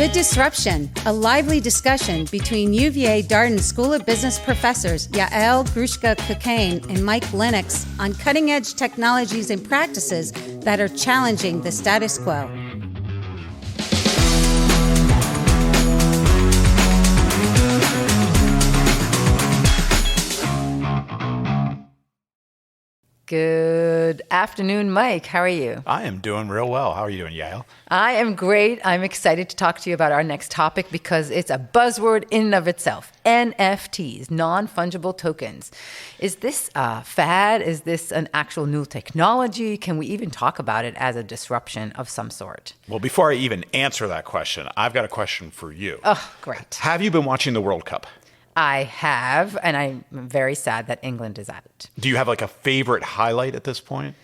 The Disruption, a lively discussion between UVA Darden School of Business professors Yael Grushka-Cocaine and Mike Lennox on cutting-edge technologies and practices that are challenging the status quo. Good afternoon, Mike. How are you? I am doing real well. How are you doing, Yael? I am great. I'm excited to talk to you about our next topic because it's a buzzword in and of itself. NFTs, non-fungible tokens. Is this a fad? Is this an actual new technology? Can we even talk about it as a disruption of some sort? Well, before I even answer that question, I've got a question for you. Oh, great. Have you been watching the World Cup? I have, and I'm very sad that England is out. Do you have like a favorite highlight at this point?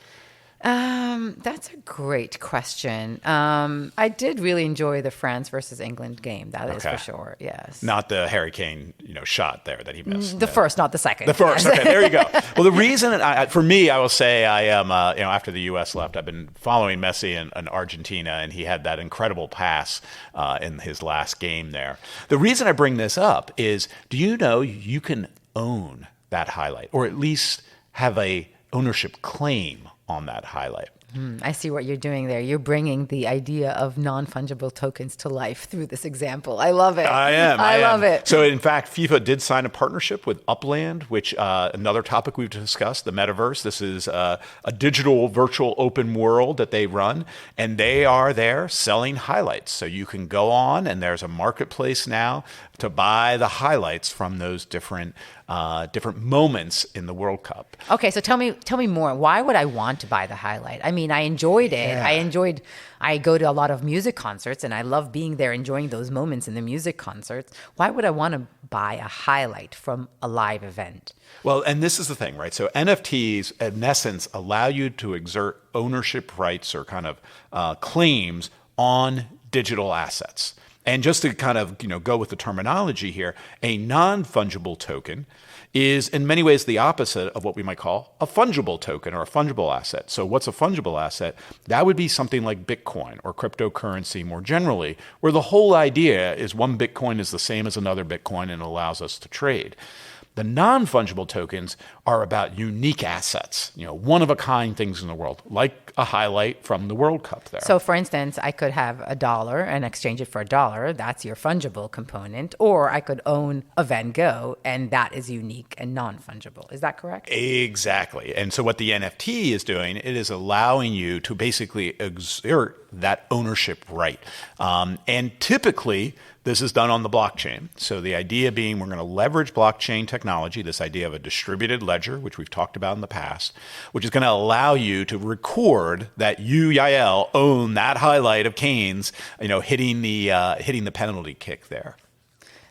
That's a great question. I did really enjoy the France versus England game. That is for sure. Yes. Not the Harry Kane, shot there that he missed. The first, not the second. The first. Yes. Okay, there you go. Well, the reason, for me, I will say I am, after the U.S. left, I've been following Messi in Argentina, and he had that incredible pass in his last game there. The reason I bring this up is, do you know you can own that highlight, or at least have a ownership claim on that highlight? I see what you're doing there. You're bringing the idea of non-fungible tokens to life through this example. I love it. I love it. So in fact, FIFA did sign a partnership with Upland, which another topic we've discussed, the metaverse. This is a digital virtual open world that they run, and they are there selling highlights. So you can go on, and there's a marketplace now to buy the highlights from those different moments in the World Cup. Okay, so tell me more. Why would I want to buy the highlight? I mean, I enjoyed it. Yeah. I go to a lot of music concerts, and I love being there, enjoying those moments in the music concerts. Why would I want to buy a highlight from a live event? Well, and this is the thing, right? So NFTs, in essence, allow you to exert ownership rights or kind of claims on digital assets. And just to kind of go with the terminology here, a non-fungible token is in many ways the opposite of what we might call a fungible token or a fungible asset. So what's a fungible asset? That would be something like Bitcoin or cryptocurrency more generally, where the whole idea is one Bitcoin is the same as another Bitcoin and allows us to trade. The non-fungible tokens are about unique assets, one-of-a-kind things in the world, like a highlight from the World Cup there. So, for instance, I could have $1 and exchange it for $1. That's your fungible component. Or I could own a Van Gogh, and that is unique and non-fungible. Is that correct? Exactly. And so what the NFT is doing, it is allowing you to basically exert that ownership right. And typically, this is done on the blockchain. So the idea being we're going to leverage blockchain technology, this idea of a distributed ledger, which we've talked about in the past, which is going to allow you to record that you, Yael, own that highlight of Kane's, hitting the penalty kick there.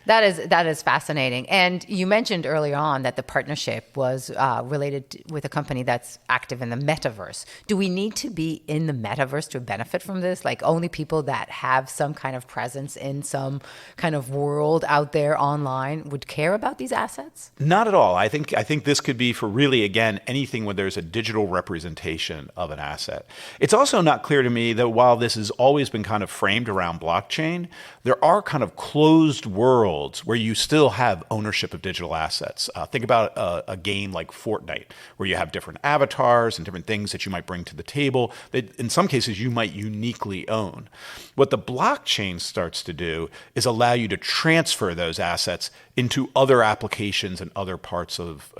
That is fascinating. And you mentioned earlier on that the partnership was related with a company that's active in the metaverse. Do we need to be in the metaverse to benefit from this? Like only people that have some kind of presence in some kind of world out there online would care about these assets? Not at all. I think this could be for really, again, anything where there's a digital representation of an asset. It's also not clear to me that while this has always been kind of framed around blockchain, there are kind of closed worlds where you still have ownership of digital assets. Think about a game like Fortnite, where you have different avatars and different things that you might bring to the table that in some cases you might uniquely own. What the blockchain starts to do is allow you to transfer those assets into other applications and other parts of,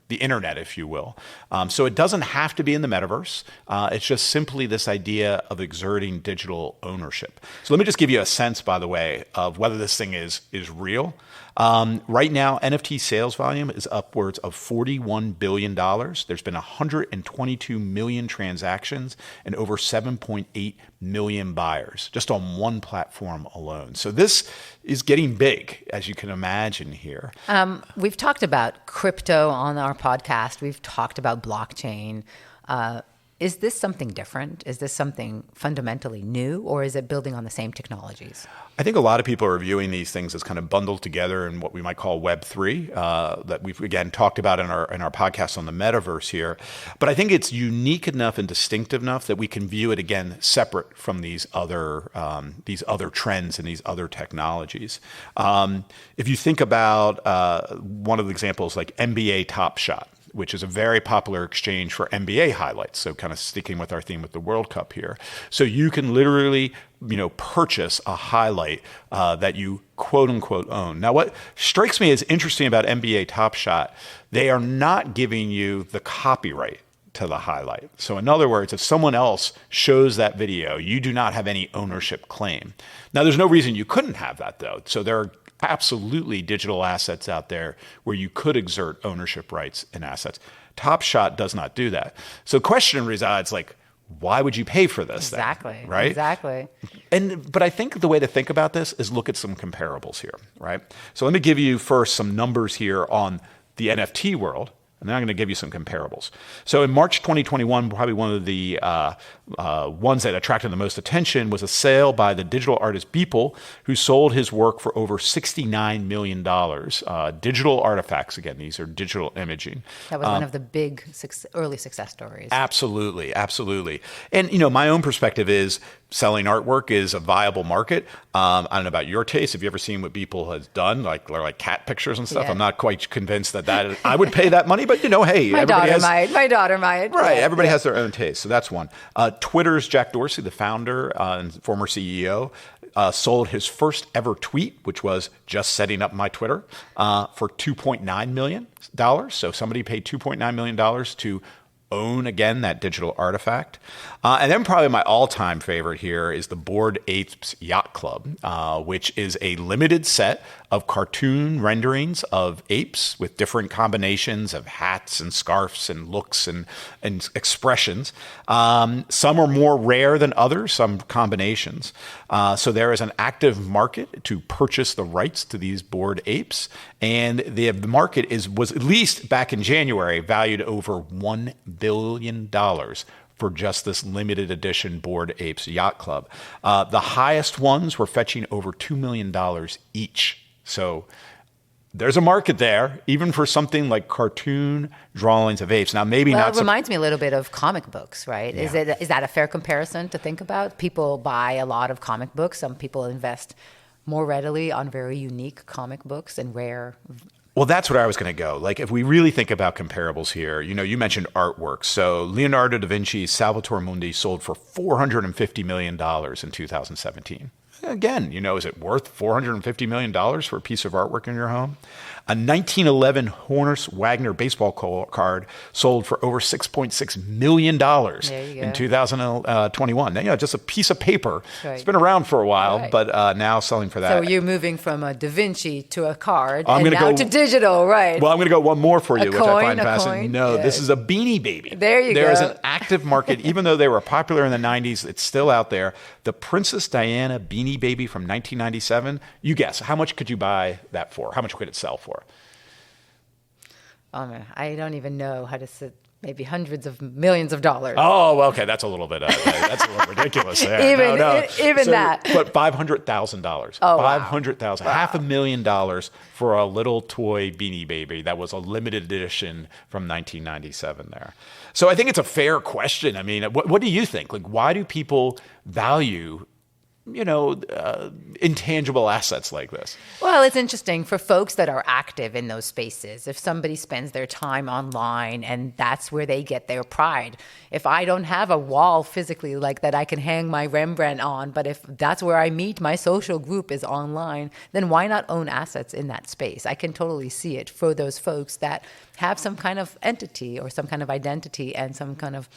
the internet, if you will. So it doesn't have to be in the metaverse. It's just simply this idea of exerting digital ownership. So let me just give you a sense, by the way, of whether this thing is real. Right now, NFT sales volume is upwards of $41 billion. There's been 122 million transactions and over 7.8 million buyers just on one platform alone. So this is getting big, as you can imagine here. We've talked about crypto on our podcast. We've talked about blockchain. Is this something different? Is this something fundamentally new, or is it building on the same technologies? I think a lot of people are viewing these things as kind of bundled together in what we might call Web3, that we've, again, talked about in our podcast on the metaverse here. But I think it's unique enough and distinctive enough that we can view it, again, separate from these other trends and these other technologies. If you think about one of the examples like NBA Top Shot, which is a very popular exchange for NBA highlights. So kind of sticking with our theme with the World Cup here. So you can literally, purchase a highlight that you quote unquote own. Now, what strikes me as interesting about NBA Top Shot, they are not giving you the copyright to the highlight. So in other words, if someone else shows that video, you do not have any ownership claim. Now, there's no reason you couldn't have that though. So there are absolutely digital assets out there where you could exert ownership rights in assets. Top Shot does not do that. So the question resides, like, why would you pay for this? Exactly. Then, right? Exactly. But I think the way to think about this is look at some comparables here, right? So let me give you first some numbers here on the NFT world, and then I'm going to give you some comparables. So in March 2021, probably one of the ones that attracted the most attention was a sale by the digital artist Beeple, who sold his work for over $69 million. Digital artifacts, again, these are digital imaging. That was one of the big early success stories. Absolutely, absolutely. And, my own perspective is selling artwork is a viable market. I don't know about your taste. Have you ever seen what Beeple has done, like cat pictures and stuff? Yeah. I'm not quite convinced that I would pay that money, but, hey. My daughter might. Right, everybody has their own taste, so that's one. Twitter's Jack Dorsey, the founder and former CEO, sold his first ever tweet, which was just setting up my Twitter, for $2.9 million. So somebody paid $2.9 million to own, again, that digital artifact. And then probably my all-time favorite here is the Bored Apes Yacht Club, which is a limited set of cartoon renderings of apes with different combinations of hats and scarves and looks and expressions. Some are more rare than others, some combinations. So there is an active market to purchase the rights to these Bored Apes. And the market was, at least back in January, valued over $1 billion for just this limited edition Bored Apes Yacht Club. The highest ones were fetching over $2 million each. So there's a market there, even for something like cartoon drawings of apes. Now, maybe not. It reminds me a little bit of comic books, right? Yeah. Is that a fair comparison to think about? People buy a lot of comic books. Some people invest more readily on very unique comic books and rare. Well, that's where I was going to go. Like, if we really think about comparables here, you mentioned artwork. So Leonardo da Vinci's Salvator Mundi sold for $450 million in 2017. Again, is it worth $450 million for a piece of artwork in your home? A 1911 Horace Wagner baseball card sold for over $6.6 million in 2021. Now, just a piece of paper. Right. It's been around for a while, but now selling for that. So you're moving from a Da Vinci to a card I'm and now go, to digital, right? Well, I'm going to go one more for you, which I find fascinating. Coin? No, yes. This is a Beanie Baby. There you go. There is an active market. Even though they were popular in the 90s, it's still out there. The Princess Diana Beanie Baby from 1997. You guess, how much could you buy that for? How much could it sell for? Oh man, I don't even know how to sit. Maybe hundreds of millions of dollars. Oh, well, okay, that's a little bit ridiculous there. Even that. But $500,000. Oh, $500,000, wow. $500,000 for a little toy Beanie Baby that was a limited edition from 1997 there. So I think it's a fair question. I mean, what do you think? Like, why do people value intangible assets like this? Well, it's interesting for folks that are active in those spaces. If somebody spends their time online and that's where they get their pride. If I don't have a wall physically like that I can hang my Rembrandt on, but if that's where I meet my social group is online, then why not own assets in that space? I can totally see it for those folks that have some kind of entity or some kind of identity and some kind of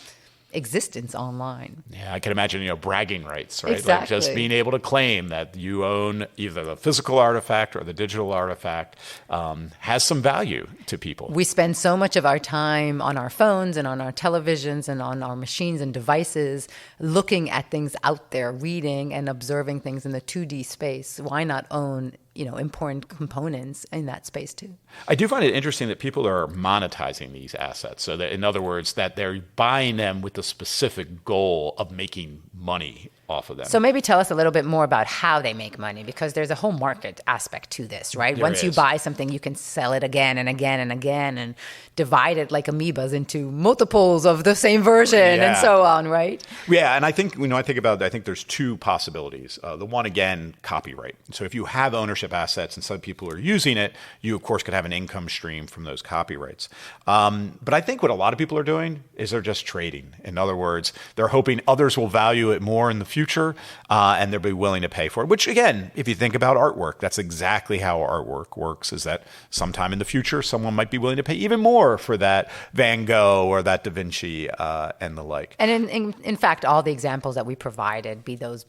existence online. Yeah, I can imagine, bragging rights, right? Exactly. Like just being able to claim that you own either the physical artifact or the digital artifact has some value to people. We spend so much of our time on our phones and on our televisions and on our machines and devices looking at things out there, reading and observing things in the 2D space. Why not own important components in that space too. I do find it interesting that people are monetizing these assets. So that, in other words, that they're buying them with the specific goal of making money off of them. So maybe tell us a little bit more about how they make money, because there's a whole market aspect to this, right? There Once you is. buy something, you can sell it again and again and again and divide it like amoebas into multiples of the same version and so on, right? Yeah, and I think, I think there's two possibilities. The one, again, copyright. So if you have ownership assets and some people are using it, you, of course, could have an income stream from those copyrights. But I think what a lot of people are doing is they're just trading. In other words, they're hoping others will value it more in the future, and they'll be willing to pay for it. Which, again, if you think about artwork, that's exactly how artwork works, is that sometime in the future, someone might be willing to pay even more for that Van Gogh or that Da Vinci and the like. And in fact, all the examples that we provided, be those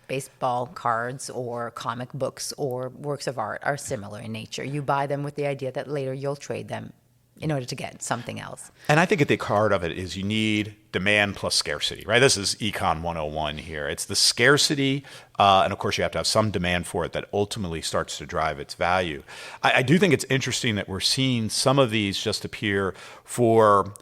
baseball cards or comic books or works of art, are similar in nature. You buy them with the idea that later you'll trade them in order to get something else. And I think at the heart of it is you need demand plus scarcity, right? This is Econ 101 here. It's the scarcity, and of course you have to have some demand for it that ultimately starts to drive its value. I do think it's interesting that we're seeing some of these just appear for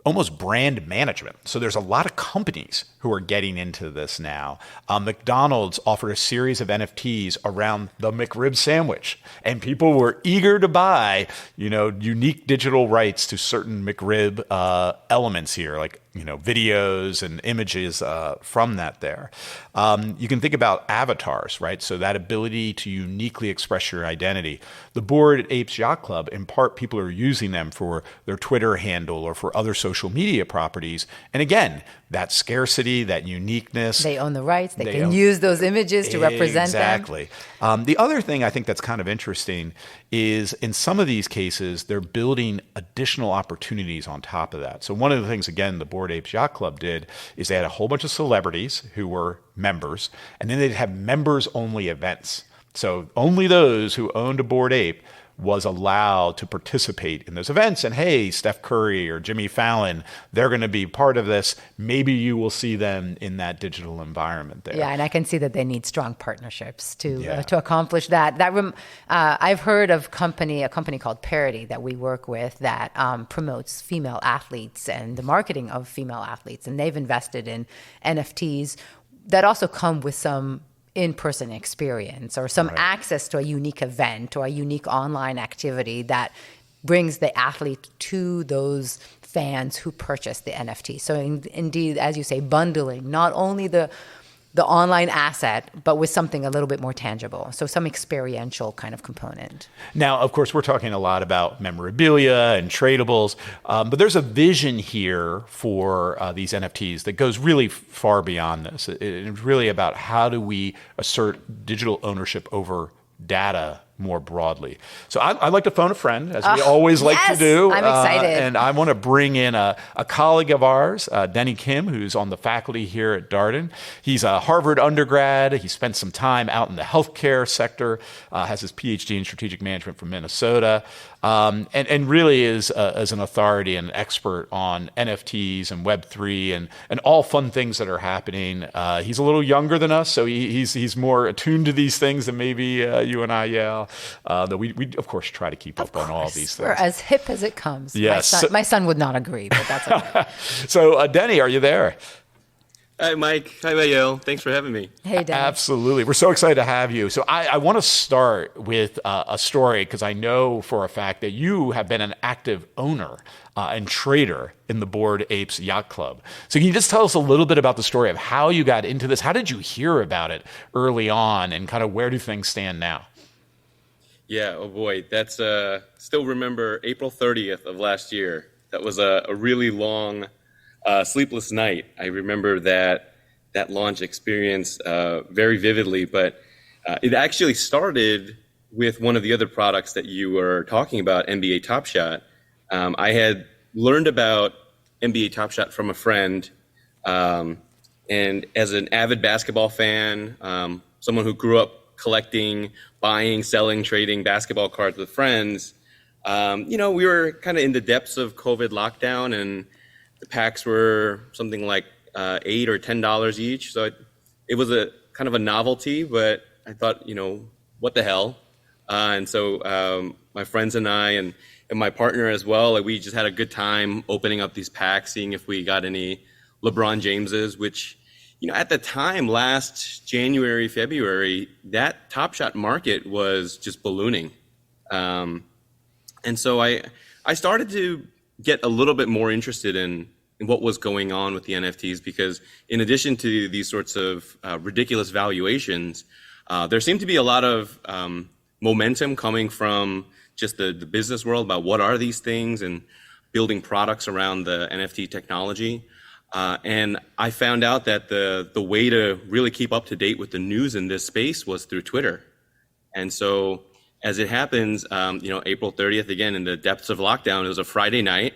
almost brand management. So there's a lot of companies who are getting into this now. McDonald's offered a series of NFTs around the McRib sandwich, and people were eager to buy, unique digital rights to certain McRib elements here, like videos and images from that there. You can think about avatars, right? So that ability to uniquely express your identity. The Bored Apes Yacht Club, in part, people are using them for their Twitter handle or for other social media properties. And again, that scarcity, that uniqueness. They own the rights. They can use those images to represent them. Exactly. The other thing I think that's kind of interesting is in some of these cases, they're building additional opportunities on top of that. So one of the things, again, the Bored Apes Yacht Club did is they had a whole bunch of celebrities who were members, and then they'd have members-only events. So only those who owned a Bored Ape was allowed to participate in those events. And hey, Steph Curry or Jimmy Fallon, they're going to be part of this. Maybe you will see them in that digital environment there. Yeah, and I can see that they need strong partnerships to accomplish that. I've heard of a company called Parity that we work with that promotes female athletes and the marketing of female athletes. And they've invested in NFTs that also come with some in-person experience or some access to a unique event or a unique online activity that brings the athlete to those fans who purchase the NFT. So indeed, as you say, bundling not only the online asset, but with something a little bit more tangible. So some experiential kind of component. Now, of course, we're talking a lot about memorabilia and tradables, but there's a vision here for these NFTs that goes really far beyond this. It's really about how do we assert digital ownership over data more broadly. So I'd like to phone a friend, as we always like to do. I'm excited. And I want to bring in a colleague of ours, Dennie Kim, who's on the faculty here at Darden. He's a Harvard undergrad. He spent some time out in the healthcare sector, has his PhD in strategic management from Minnesota, and really is an authority and an expert on NFTs and Web3 and all fun things that are happening. He's a little younger than us, so he's more attuned to these things than maybe you and I, Yael. Though we of course try to keep up on all these things. We're as hip as it comes. Yes. My son would not agree, but that's okay. So Dennie, are you there? Hi, Mike. Hi, Yael. Thanks for having me. Hey, Dennie. Absolutely. We're so excited to have you. So I want to start with a story because I know for a fact that you have been an active owner and trader in the Bored Apes Yacht Club. So can you just tell us a little bit about the story of how you got into this? How did you hear about it early on, and kind of where do things stand now? Yeah, oh boy. That's still remember April 30th of last year. That was a really long sleepless night. I remember that launch experience very vividly, but it actually started with one of the other products that you were talking about, NBA Top Shot. I had learned about NBA Top Shot from a friend, and as an avid basketball fan, someone who grew up collecting, buying, selling, trading basketball cards with friends, we were kind of in the depths of COVID lockdown, and the packs were something like $8 or $10 each. So it was a kind of a novelty, but I thought, what the hell? And so my friends and I and my partner as well, like, we just had a good time opening up these packs, seeing if we got any LeBron Jameses, which, at the time, last January, February, that Top Shot market was just ballooning. And so I started to get a little bit more interested in what was going on with the NFTs, because in addition to these sorts of ridiculous valuations, there seemed to be a lot of momentum coming from just the business world about what are these things and building products around the NFT technology. And I found out that the way to really keep up to date with the news in this space was through Twitter. And so as it happens, April 30th, again, in the depths of lockdown, it was a Friday night.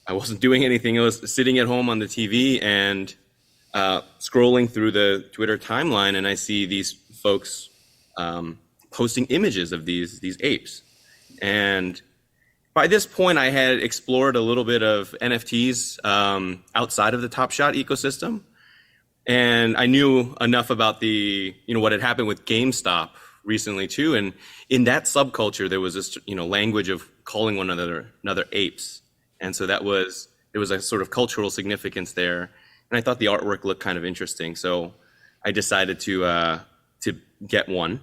I wasn't doing anything. I was sitting at home on the TV and scrolling through the Twitter timeline, and I see these folks posting images of these apes. And by this point, I had explored a little bit of NFTs outside of the Top Shot ecosystem, and I knew enough about what had happened with GameStop recently too. And in that subculture, there was this language of calling one another apes, and so there was a sort of cultural significance there. And I thought the artwork looked kind of interesting, so I decided to get one.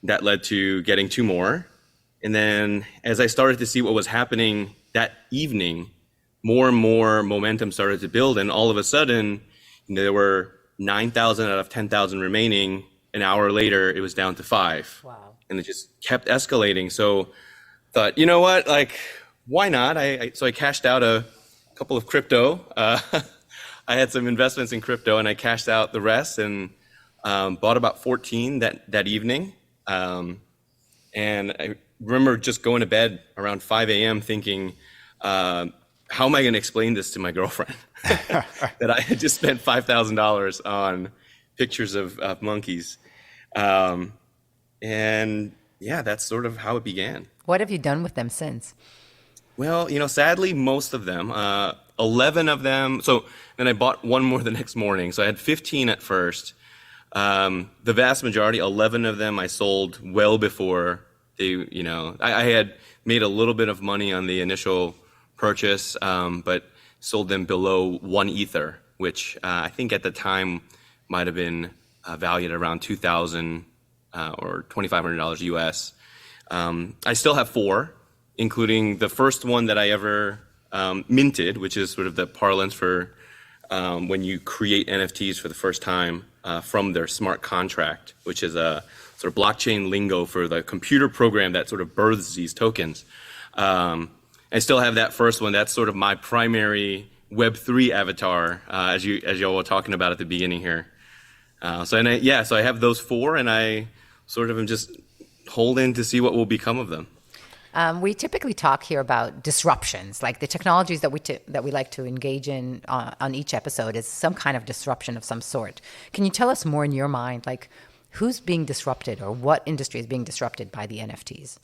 That led to getting two more. And then as I started to see what was happening that evening, more and more momentum started to build. And all of a sudden, there were 9,000 out of 10,000 remaining. An hour later, it was down to 5. Wow. And it just kept escalating. So thought, you know what, why not? So I cashed out a couple of crypto. I had some investments in crypto, and I cashed out the rest and bought about 14 that evening. And I remember just going to bed around 5 a.m. thinking, how am I going to explain this to my girlfriend? That I had just spent $5,000 on pictures of monkeys. And yeah, that's sort of how it began. What have you done with them since? Well, sadly, most of them, 11 of them. So then I bought one more the next morning. So I had 15 at first. The vast majority, 11 of them, I sold well before they, I had made a little bit of money on the initial purchase, but sold them below 1 Ether, which I think at the time might have been valued at around $2,000 or $2,500 US. I still have 4, including the first one that I ever minted, which is sort of the parlance for when you create NFTs for the first time from their smart contract, which is a sort of blockchain lingo for the computer program that sort of births these tokens. I still have that first one. That's sort of my primary Web3 avatar, as you all were talking about at the beginning here. So I have those 4, and I sort of am just holding to see what will become of them. We typically talk here about disruptions, like the technologies that we like to engage in on each episode is some kind of disruption of some sort. Can you tell us more in your mind, like who's being disrupted or what industry is being disrupted by the NFTs?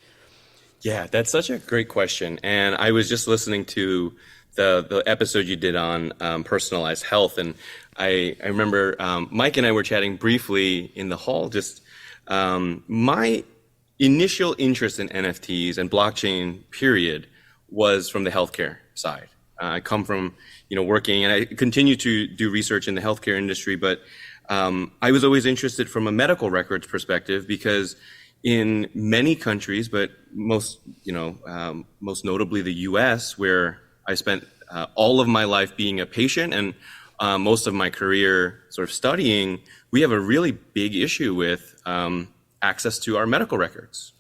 Yeah, that's such a great question. And I was just listening to the episode you did on personalized health. And I remember Mike and I were chatting briefly in the hall. Just my initial interest in NFTs and blockchain, period, was from the healthcare side. I come from, working, and I continue to do research in the healthcare industry, but I was always interested from a medical records perspective, because in many countries, but most notably the US, where I spent all of my life being a patient and most of my career sort of studying, we have a really big issue with access to our medical records.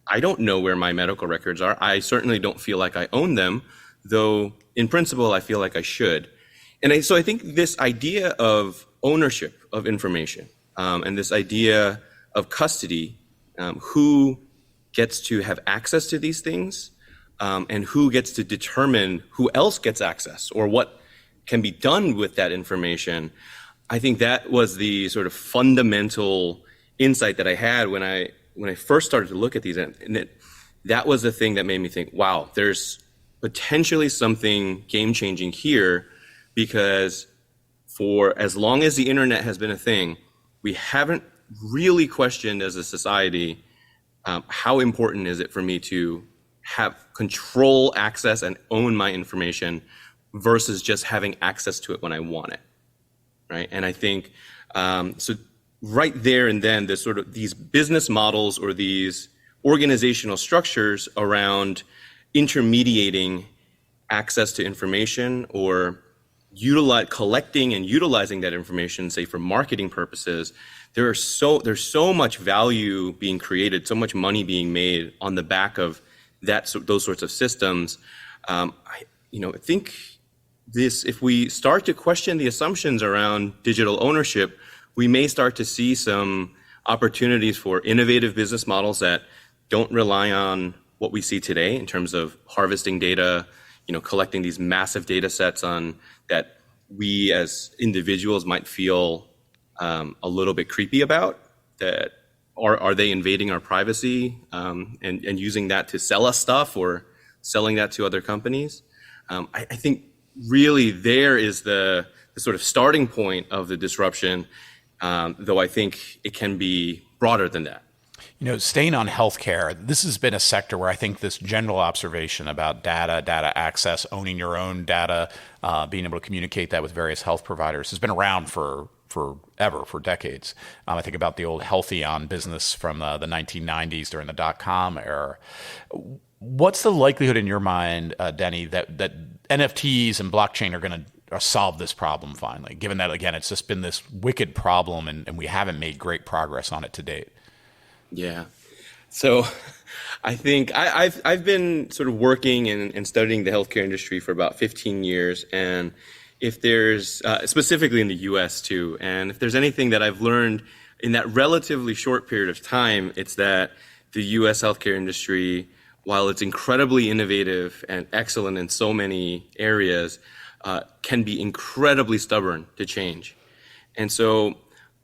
I don't know where my medical records are. I certainly don't feel like I own them, though in principle I feel like I should. And so I think this idea of ownership of information and this idea of custody, who gets to have access to these things, and who gets to determine who else gets access or what can be done with that information. I think that was the sort of fundamental insight that I had when I first started to look at these, and that was the thing that made me think, wow, there's potentially something game-changing here, because for as long as the internet has been a thing, we haven't really questioned as a society, how important is it for me to have control, access, and own my information versus just having access to it when I want it, right? And I think, so right there and then, the sort of these business models or these organizational structures around intermediating access to information or collecting and utilizing that information, say for marketing purposes, there's so much value being created, so much money being made on the back of those sorts of systems. I think if we start to question the assumptions around digital ownership, we may start to see some opportunities for innovative business models that don't rely on what we see today in terms of harvesting data, collecting these massive data sets on that we as individuals might feel a little bit creepy about. That are they invading our privacy and using that to sell us stuff or selling that to other companies? I think really there is the sort of starting point of the disruption, though I think it can be broader than that. Staying on healthcare, this has been a sector where I think this general observation about data access, owning your own data, being able to communicate that with various health providers has been around for decades. I think about the old Healthion business from the 1990s during the dot-com era. What's the likelihood in your mind, Denny, that NFTs and blockchain are going to solve this problem finally, given that, again, it's just been this wicked problem and we haven't made great progress on it to date? Yeah. So I think I've been sort of working and studying the healthcare industry for about 15 years. And if there's, specifically in the US too, and if there's anything that I've learned in that relatively short period of time, it's that the US healthcare industry, while it's incredibly innovative and excellent in so many areas, can be incredibly stubborn to change. And so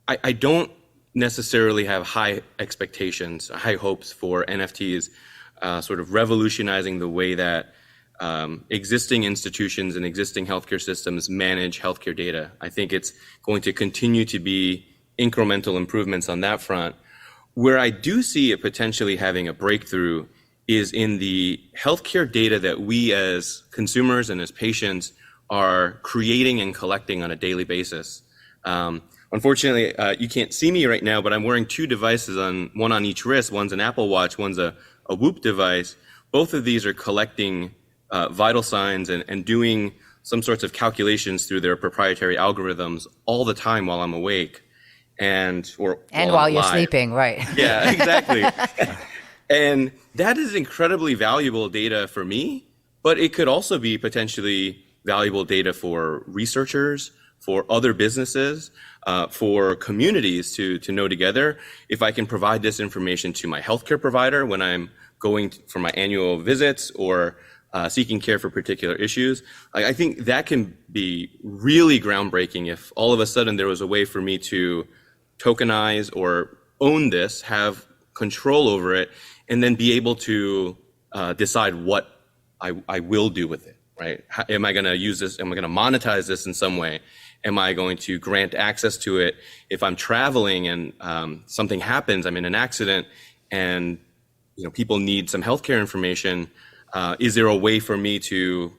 I don't necessarily have high expectations, high hopes for NFTs sort of revolutionizing the way that existing institutions and existing healthcare systems manage healthcare data. I think it's going to continue to be incremental improvements on that front. Where I do see it potentially having a breakthrough is in the healthcare data that we as consumers and as patients are creating and collecting on a daily basis. Unfortunately, you can't see me right now, but I'm wearing two devices, one on each wrist. One's an Apple Watch, one's a Whoop device. Both of these are collecting vital signs and doing some sorts of calculations through their proprietary algorithms all the time while I'm awake and while you're sleeping, right? Yeah, exactly. And that is incredibly valuable data for me, but it could also be potentially valuable data for researchers, for other businesses, for communities to know together. If I can provide this information to my healthcare provider when I'm going for my annual visits or seeking care for particular issues, I think that can be really groundbreaking if all of a sudden there was a way for me to tokenize or own this, have control over it, and then be able to decide what I will do with it, right? Am I going to use this? Am I going to monetize this in some way? Am I going to grant access to it if I'm traveling and something happens, I'm in an accident, and people need some healthcare information? Is there a way for me to,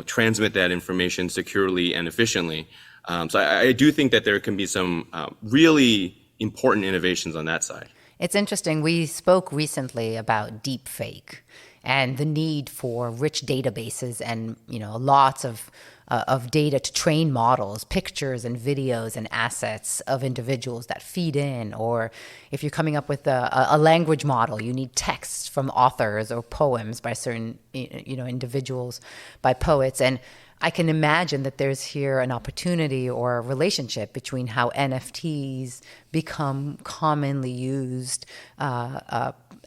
transmit that information securely and efficiently? So I do think that there can be some really important innovations on that side. It's interesting. We spoke recently about deep fake and the need for rich databases and lots of data to train models, pictures and videos and assets of individuals that feed in. Or if you're coming up with a language model, you need texts from authors or poems by certain individuals, by poets. And I can imagine that there's here an opportunity or a relationship between how NFTs become commonly used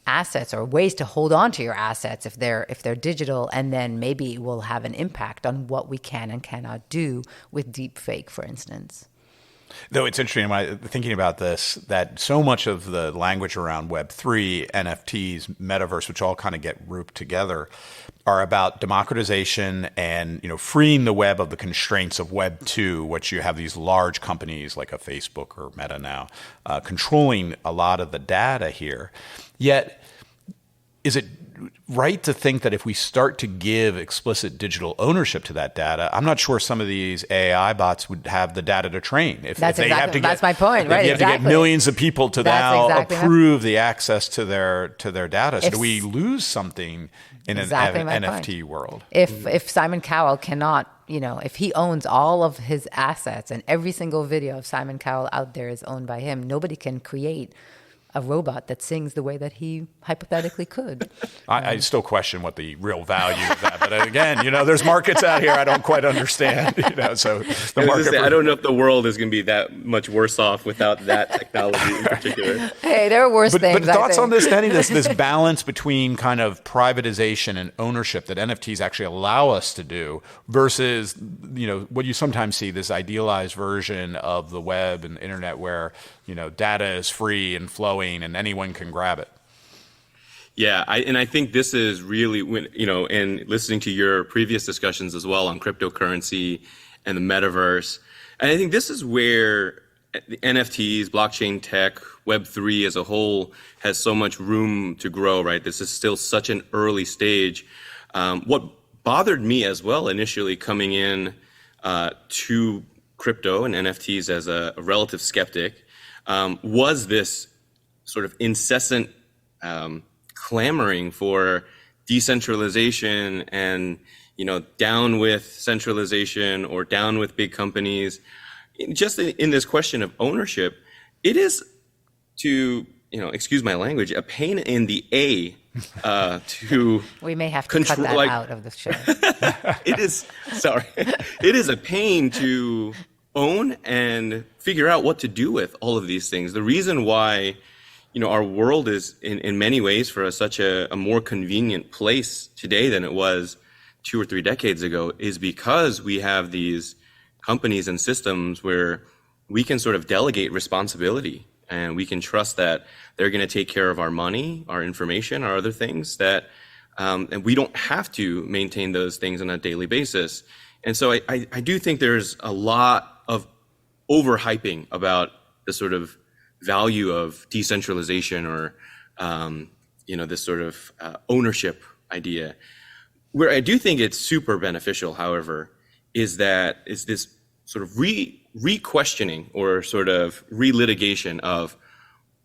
assets or ways to hold on to your assets if they're digital, and then maybe it will have an impact on what we can and cannot do with deep fake, for instance. Though it's interesting, when I'm thinking about this, that so much of the language around Web3, NFTs, metaverse, which all kind of get grouped together, are about democratization and freeing the web of the constraints of Web 2, which you have these large companies like a Facebook or Meta now controlling a lot of the data here. Yet, is it right to think that if we start to give explicit digital ownership to that data, I'm not sure some of these AI bots would have the data to train. That's my point, right? You have to get millions of people to approve the access to their data. So do we lose something in an NFT world? If Simon Cowell cannot, if he owns all of his assets and every single video of Simon Cowell out there is owned by him, nobody can create a robot that sings the way that he hypothetically could. I still question what the real value of that. But again, there's markets out here I don't quite understand. So the market. I don't know if the world is going to be that much worse off without that technology in particular. Hey, there are worse things. But thoughts on this, Denny? This balance between kind of privatization and ownership that NFTs actually allow us to do versus what you sometimes see, this idealized version of the web and the internet where data is free and flowing and anyone can grab it. Yeah, I think this is really and listening to your previous discussions as well on cryptocurrency and the metaverse, and I think this is where the NFTs, blockchain tech, Web3 as a whole has so much room to grow, right? This is still such an early stage. What bothered me as well initially coming in to crypto and NFTs as a relative skeptic was this sort of incessant clamoring for decentralization and down with centralization or down with big companies. Just in this question of ownership, it is, to excuse my language, a pain in the to we may have to cut that out of the show. It is a pain to own and figure out what to do with all of these things. The reason why our world is in many ways for such a more convenient place today than it was 2 or 3 decades ago is because we have these companies and systems where we can sort of delegate responsibility and we can trust that they're going to take care of our money, our information, our other things that, and we don't have to maintain those things on a daily basis. And so I do think there's a lot of overhyping about the sort of value of decentralization or, this sort of ownership idea. Where I do think it's super beneficial, however, is this sort of re-questioning or sort of re-litigation of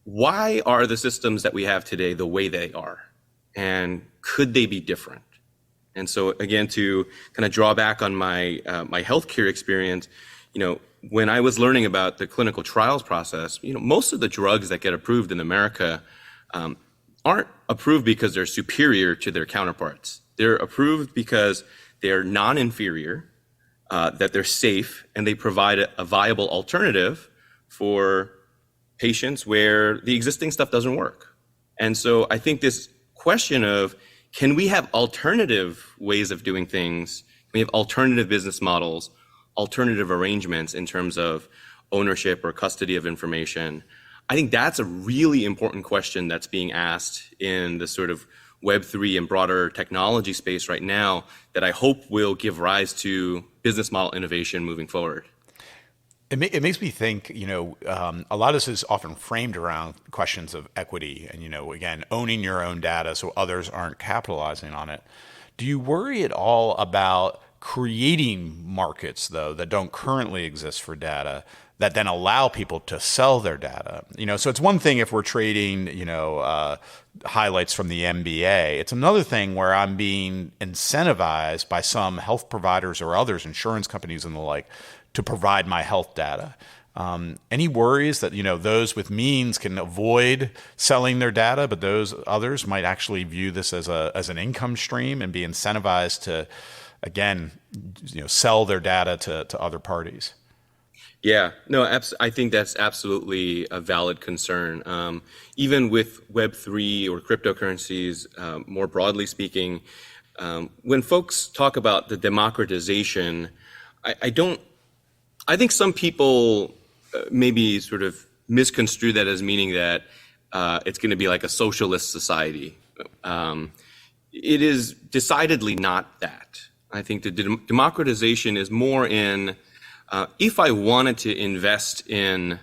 why are the systems that we have today the way they are, and could they be different? And so again, to kind of draw back on my my healthcare experience, when I was learning about the clinical trials process, most of the drugs that get approved in America aren't approved because they're superior to their counterparts. They're approved because they're non-inferior, that they're safe, and they provide a viable alternative for patients where the existing stuff doesn't work. And so I think this question of, can we have alternative ways of doing things? Can we have alternative business models, alternative arrangements in terms of ownership or custody of information? I think that's a really important question that's being asked in the sort of Web3 and broader technology space right now that I hope will give rise to business model innovation moving forward. It makes me think, a lot of this is often framed around questions of equity and, again, owning your own data so others aren't capitalizing on it. Do you worry at all about creating markets, though, that don't currently exist for data that then allow people to sell their data? So it's one thing if we're trading, highlights from the NBA. It's another thing where I'm being incentivized by some health providers or others, insurance companies and the like, to provide my health data. Any worries that those with means can avoid selling their data, but those others might actually view this as an income stream and be incentivized to, again, sell their data to other parties? Yeah, no, I think that's absolutely a valid concern. Even with Web3 or cryptocurrencies, more broadly speaking, when folks talk about the democratization, I think some people maybe sort of misconstrue that as meaning that it's going to be like a socialist society. it is decidedly not that. I think the democratization is more in, if I wanted to invest in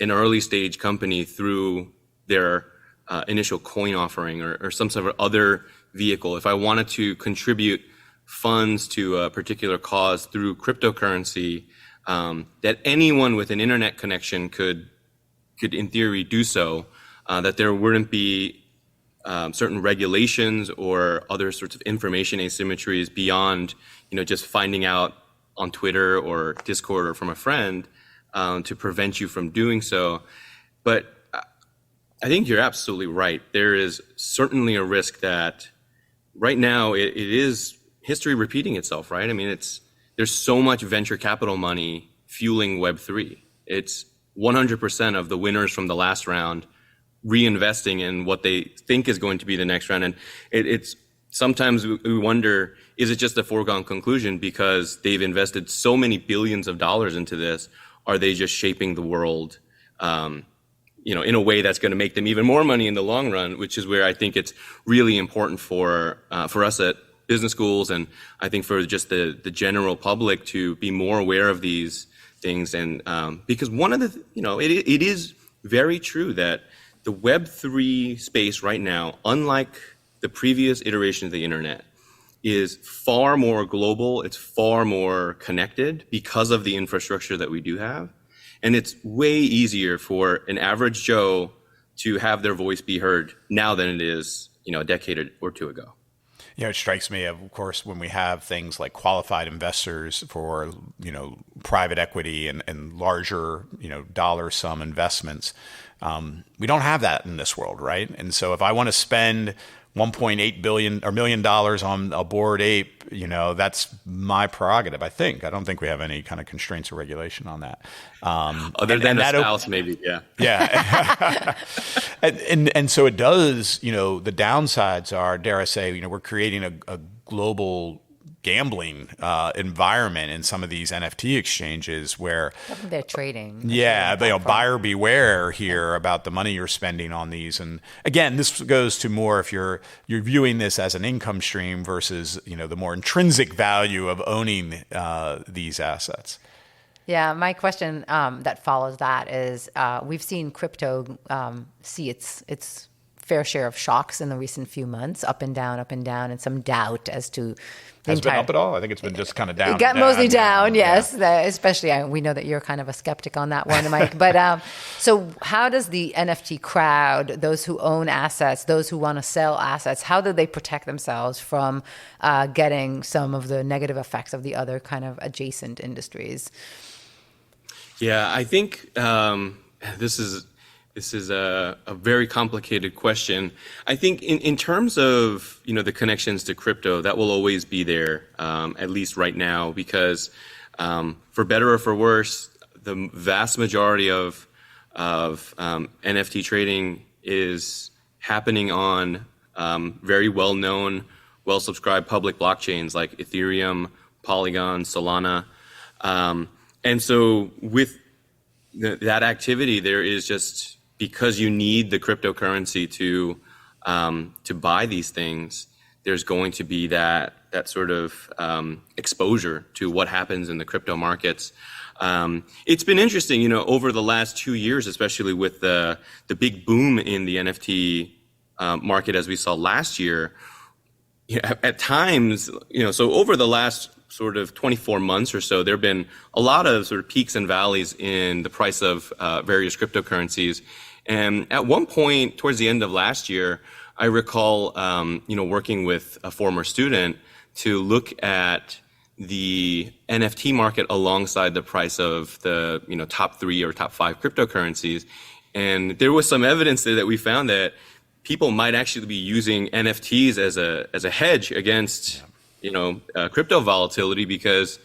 an early stage company through their initial coin offering or some sort of other vehicle, if I wanted to contribute funds to a particular cause through cryptocurrency, that anyone with an internet connection could in theory do so, that there wouldn't be certain regulations or other sorts of information asymmetries beyond, just finding out on Twitter or Discord or from a friend to prevent you from doing so. But I think you're absolutely right. There is certainly a risk that right now it is history repeating itself, right? I mean, there's so much venture capital money fueling Web3. It's 100% of the winners from the last round reinvesting in what they think is going to be the next round. And it's sometimes we wonder, is it just a foregone conclusion because they've invested so many billions of dollars into this? Are they just shaping the world, in a way that's going to make them even more money in the long run? Which is where I think it's really important for us at business schools, and I think for just the general public to be more aware of these things. And because one of the, it is very true that the Web3 space right now, unlike the previous iteration of the internet, is far more global. It's far more connected because of the infrastructure that we do have. And it's way easier for an average Joe to have their voice be heard now than it is, a decade or two ago. It strikes me, of course, when we have things like qualified investors for, private equity and larger, dollar sum investments. We don't have that in this world, right? And so if I want to spend $1.8 billion or $1 million on a Bored Ape, that's my prerogative, I think. I don't think we have any kind of constraints or regulation on that. Other than a spouse, maybe, yeah. Yeah. and so it does, the downsides are, dare I say, we're creating a global gambling environment in some of these NFT exchanges where they're trading. Yeah, buyer beware here about the money you're spending on these. And again, this goes to more if you're viewing this as an income stream versus the more intrinsic value of owning these assets. Yeah, my question that follows that is we've seen crypto see its fair share of shocks in the recent few months, up and down, and some doubt as to Has it been up at all? I think it's been just kind of down. It got mostly down, yes. Yeah. Especially, we know that you're kind of a skeptic on that one, Mike. But so how does the NFT crowd, those who own assets, those who want to sell assets, how do they protect themselves from getting some of the negative effects of the other kind of adjacent industries? Yeah, I think this is a very complicated question. I think in terms of, the connections to crypto, that will always be there, at least right now, because for better or for worse, the vast majority of NFT trading is happening on very well-known, well-subscribed public blockchains like Ethereum, Polygon, Solana. And so with that activity, there is just, because you need the cryptocurrency to buy these things, there's going to be that sort of exposure to what happens in the crypto markets. It's been interesting, over the last 2 years, especially with the big boom in the NFT market as we saw last year. At times, so over the last sort of 24 months or so, there have been a lot of sort of peaks and valleys in the price of various cryptocurrencies. And at one point, towards the end of last year, I recall, working with a former student to look at the NFT market alongside the price of the, top 3 or top 5 cryptocurrencies. And there was some evidence there that we found that people might actually be using NFTs as a hedge against, crypto volatility, because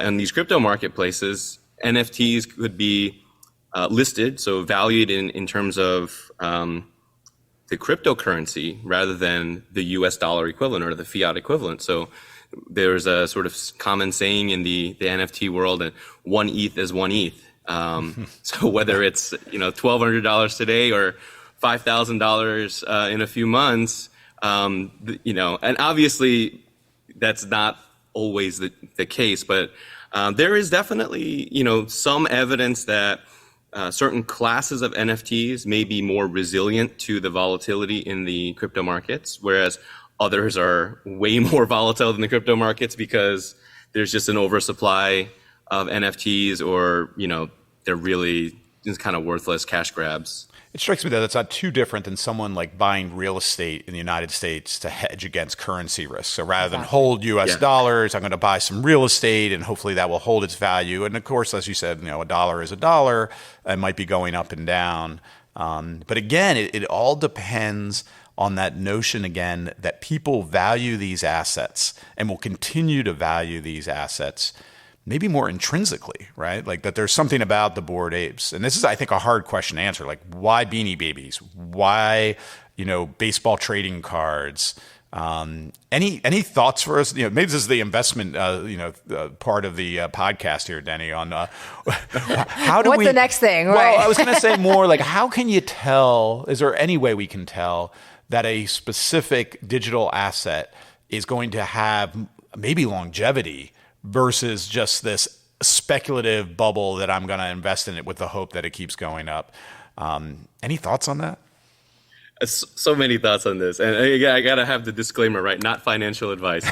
in these crypto marketplaces, NFTs could be listed, so valued in terms of the cryptocurrency rather than the US dollar equivalent or the fiat equivalent. So there's a sort of common saying in the NFT world that one ETH is one ETH. So whether it's $1,200 today or $5,000 in a few months, And obviously that's not always the case, but there is definitely, some evidence that certain classes of NFTs may be more resilient to the volatility in the crypto markets, whereas others are way more volatile than the crypto markets because there's just an oversupply of NFTs, or, they're really just kind of worthless cash grabs. It strikes me that it's not too different than someone like buying real estate in the United States to hedge against currency risk. So rather than hold US dollars, I'm going to buy some real estate and hopefully that will hold its value. And of course, as you said, a dollar is a dollar. It might be going up and down. But again, it all depends on that notion again that people value these assets and will continue to value these assets maybe more intrinsically, right? Like that there's something about the Bored Apes. And this is, I think, a hard question to answer. Like, why Beanie Babies? Why, baseball trading cards? Any thoughts for us? Maybe this is the investment, part of the podcast here, Dennie, on how do What's the next thing? Right? Well, I was going to say more like, how can you tell, is there any way we can tell that a specific digital asset is going to have maybe longevity versus just this speculative bubble that I'm going to invest in it with the hope that it keeps going up? Any thoughts on that? So many thoughts on this. And I got to have the disclaimer, right? Not financial advice.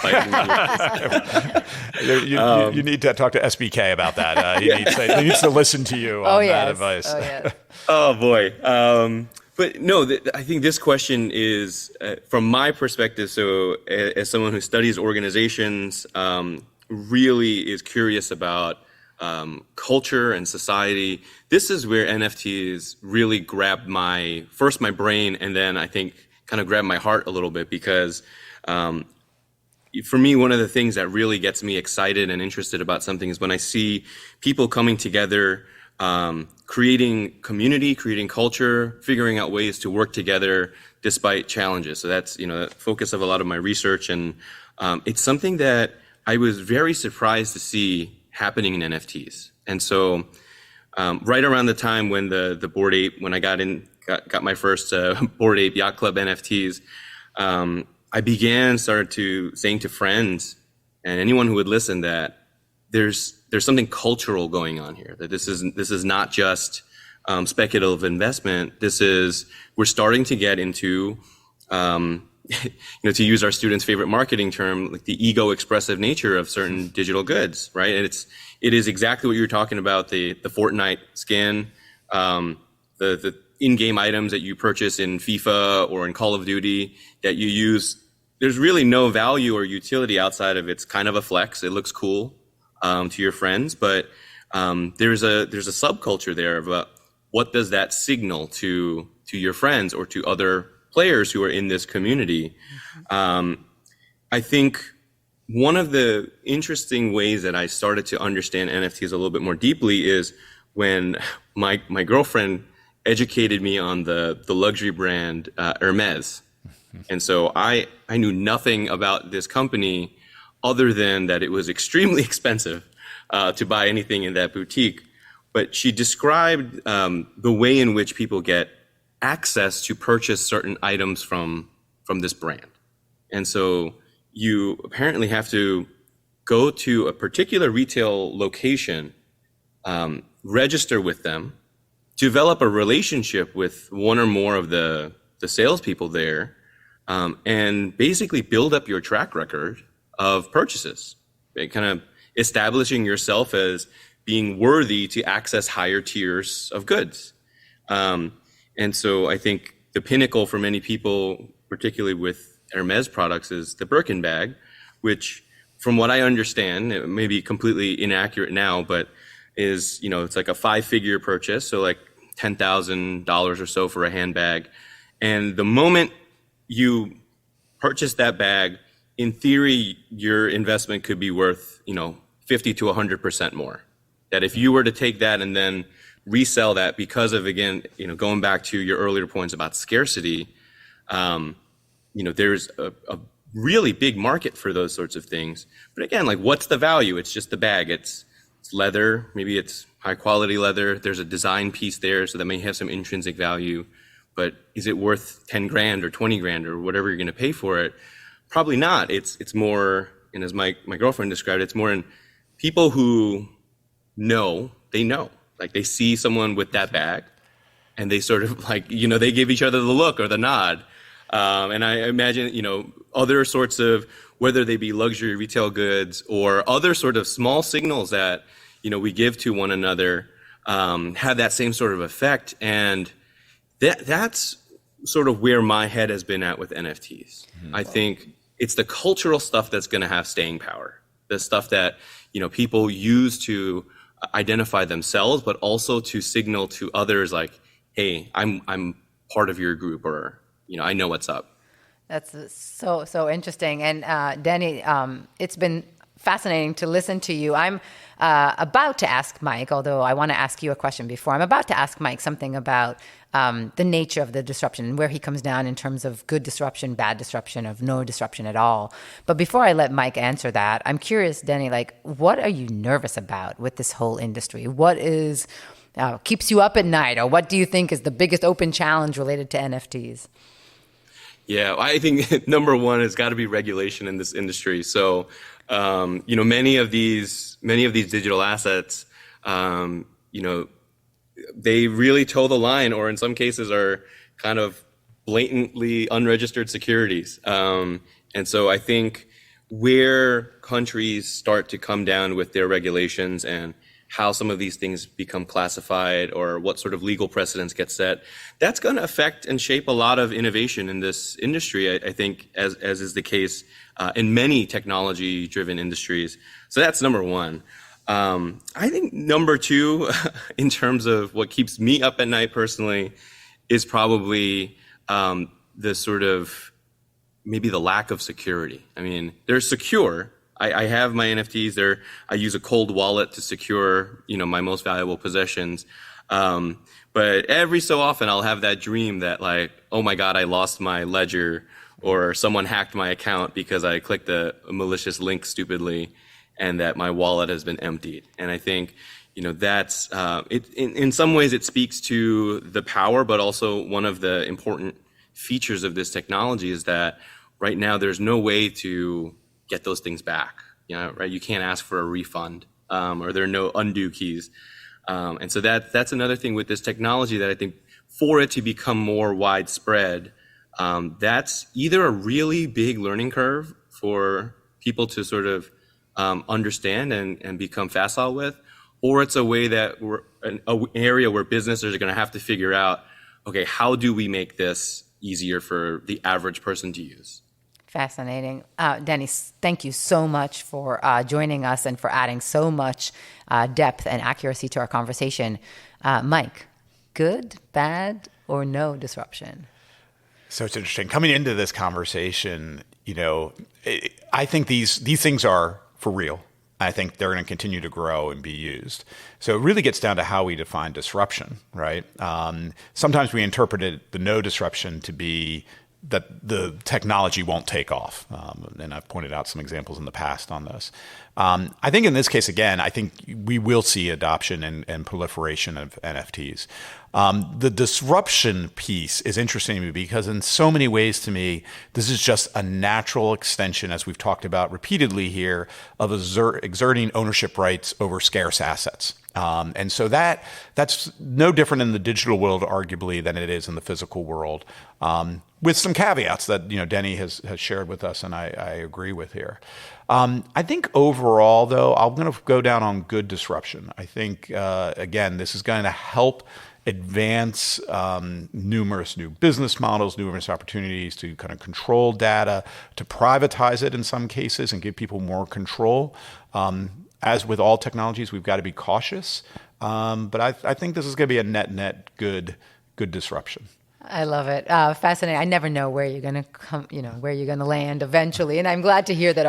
You need to talk to SBK about that. He needs to listen to you on that advice. Oh, yes. Oh, boy. But no, I think this question is, from my perspective, so as someone who studies organizations, really is curious about culture and society. This is where NFTs really grabbed my brain, and then I think kind of grabbed my heart a little bit, because for me, one of the things that really gets me excited and interested about something is when I see people coming together, creating community, creating culture, figuring out ways to work together despite challenges. So that's, the focus of a lot of my research. And it's something that I was very surprised to see happening in NFTs. And so right around the time when the Bored Ape, when I got my first Bored Ape Yacht Club NFTs, I started saying to friends and anyone who would listen that there's something cultural going on here, that this is not just speculative investment. We're starting to get into, to use our students' favorite marketing term, like the ego expressive nature of certain digital goods, right? And it is exactly what you were talking about, the Fortnite skin, the in-game items that you purchase in FIFA or in Call of Duty that you use. There's really no value or utility outside of it's kind of a flex. It looks cool to your friends, but there's a subculture there about what does that signal to your friends or to other players who are in this community. I think one of the interesting ways that I started to understand NFTs a little bit more deeply is when my girlfriend educated me on the luxury brand Hermes. And so I knew nothing about this company other than that it was extremely expensive to buy anything in that boutique. But she described the way in which people get access to purchase certain items from this brand. And so you apparently have to go to a particular retail location, register with them, develop a relationship with one or more of the salespeople there, and basically build up your track record of purchases, kind of establishing yourself as being worthy to access higher tiers of goods. And so I think the pinnacle for many people, particularly with Hermes products, is the Birkin bag, which from what I understand, it may be completely inaccurate now, but is, it's like a 5-figure purchase. So like $10,000 or so for a handbag. And the moment you purchase that bag, in theory, your investment could be worth, 50 to 100% more. That if you were to take that and then resell that because of, again, going back to your earlier points about scarcity, there's a really big market for those sorts of things. But again, like, what's the value? It's just the bag. It's leather. Maybe it's high quality leather. There's a design piece there, so that may have some intrinsic value. but is it worth 10 grand or 20 grand or whatever you're going to pay for it? Probably not. It's more, and as my girlfriend described it, it's more in people who know, like they see someone with that bag and they sort of like, they give each other the look or the nod. And I imagine, other sorts of, whether they be luxury retail goods or other sort of small signals that, we give to one another, have that same sort of effect. And that's sort of where my head has been at with NFTs. Mm-hmm. I think it's the cultural stuff that's going to have staying power. The stuff that, people use to identify themselves, but also to signal to others like, hey, I'm part of your group, or, I know what's up. That's so interesting. And Dennie, it's been fascinating to listen to you. I'm about to ask Mike, although I want to ask you a question before. I'm about to ask Mike something about the nature of the disruption and where he comes down in terms of good disruption, bad disruption, of no disruption at all. But before I let Mike answer that, I'm curious, Dennie, like, what are you nervous about with this whole industry? What is keeps you up at night, or what do you think is the biggest open challenge related to NFTs? Yeah, I think number one has got to be regulation in this industry. So, many of these digital assets, they really toe the line, or in some cases are kind of blatantly unregistered securities. And so I think where countries start to come down with their regulations and how some of these things become classified or what sort of legal precedents get set, that's going to affect and shape a lot of innovation in this industry, I think, as is the case in many technology-driven industries. So that's number one. I think number two, in terms of what keeps me up at night personally, is probably the sort of maybe the lack of security. I mean, they're secure. I have my NFTs there. I use a cold wallet to secure, my most valuable possessions. But every so often I'll have that dream that like, oh my God, I lost my ledger, or someone hacked my account because I clicked a malicious link stupidly, and that my wallet has been emptied. And I think, that's in some ways it speaks to the power, but also one of the important features of this technology is that right now there's no way to get those things back. Right? You can't ask for a refund, or there are no undo keys. And so that's another thing with this technology that I think for it to become more widespread, that's either a really big learning curve for people to sort of understand and become facile with, or it's a way that we're an area where businesses are going to have to figure out, okay, how do we make this easier for the average person to use? Fascinating. Dennie, thank you so much for joining us and for adding so much depth and accuracy to our conversation. Mike, good, bad, or no disruption? So it's interesting. Coming into this conversation, I think these things are for real. I think they're going to continue to grow and be used. So it really gets down to how we define disruption, right? Sometimes we interpreted the no disruption to be that the technology won't take off. And I've pointed out some examples in the past on this. I think in this case, again, I think we will see adoption and proliferation of NFTs. The disruption piece is interesting to me because in so many ways to me, this is just a natural extension, as we've talked about repeatedly here, of exerting ownership rights over scarce assets. And so that's no different in the digital world, arguably, than it is in the physical world, with some caveats that Dennie has shared with us, and I agree with here. I think overall, though, I'm going to go down on good disruption. I think, again, this is going to help advance numerous new business models, numerous opportunities to kind of control data, to privatize it in some cases and give people more control. As with all technologies, we've got to be cautious. But I think this is going to be a net good disruption. I love it. Fascinating. I never know where you're going to come, where you're going to land eventually. And I'm glad to hear that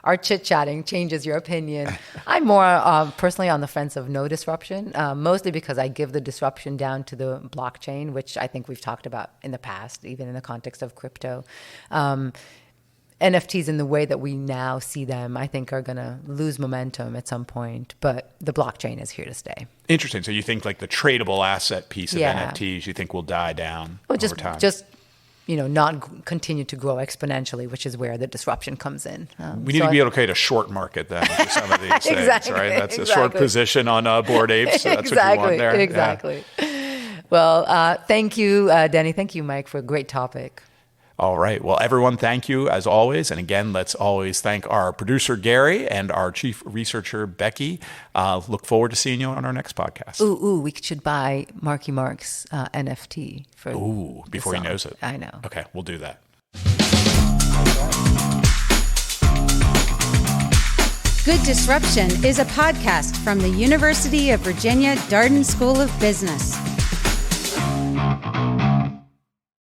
our chit-chatting changes your opinion. I'm more personally on the fence of no disruption, mostly because I give the disruption down to the blockchain, which I think we've talked about in the past, even in the context of crypto. NFTs in the way that we now see them, I think, are going to lose momentum at some point. But the blockchain is here to stay. Interesting. So you think like the tradable asset piece of Yeah. NFTs, you think will die down Well, over time? just not continue to grow exponentially, which is where the disruption comes in. We need to be able to create a short market then for some of these things, Exactly, right? That's a short exactly. position on Bored Apes. So that's what you want there. Yeah. Exactly. Well, thank you, Dennie. Thank you, Mike, for a great topic. All right. Well, everyone, thank you as always. And again, let's always thank our producer, Gary, and our chief researcher, Becky. Look forward to seeing you on our next podcast. We should buy Marky Mark's NFT for Before he knows it. I know. Okay, we'll do that. Good Disruption is a podcast from the University of Virginia Darden School of Business.